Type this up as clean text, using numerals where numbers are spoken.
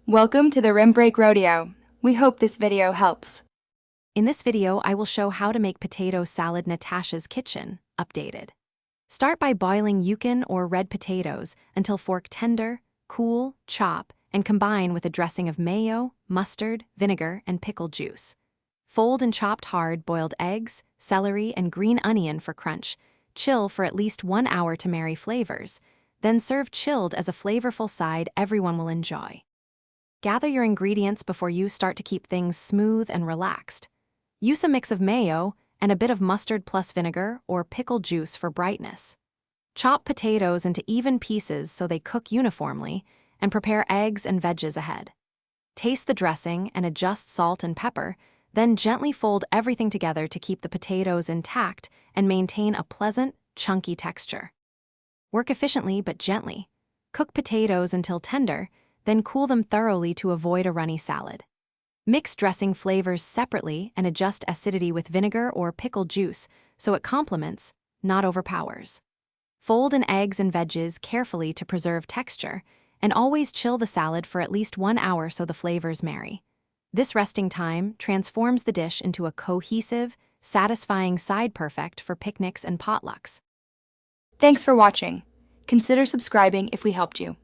Welcome to the Rim Break Rodeo. We hope this video helps. In this video, I will show how to make potato salad Natasha's Kitchen, updated. Start by boiling yukon or red potatoes until fork tender, cool, chop, and combine with a dressing of mayo, mustard, vinegar, and pickle juice. Fold and chopped hard boiled eggs, celery, and green onion for crunch. Chill for at least 1 hour to marry flavors. Then serve chilled as a flavorful side everyone will enjoy. Gather your ingredients before you start to keep things smooth and relaxed. Use a mix of mayo and a bit of mustard plus vinegar or pickle juice for brightness. Chop potatoes into even pieces so they cook uniformly, and prepare eggs and veggies ahead. Taste the dressing and adjust salt and pepper, then gently fold everything together to keep the potatoes intact and maintain a pleasant, chunky texture. Work efficiently but gently. Cook potatoes until tender, then cool them thoroughly to avoid a runny salad. Mix dressing flavors separately and adjust acidity with vinegar or pickle juice so it complements, not overpowers. Fold in eggs and veggies carefully to preserve texture, and always chill the salad for at least 1 hour so the flavors marry. This resting time transforms the dish into a cohesive, satisfying side perfect for picnics and potlucks. Thanks for watching. Consider subscribing if we helped you.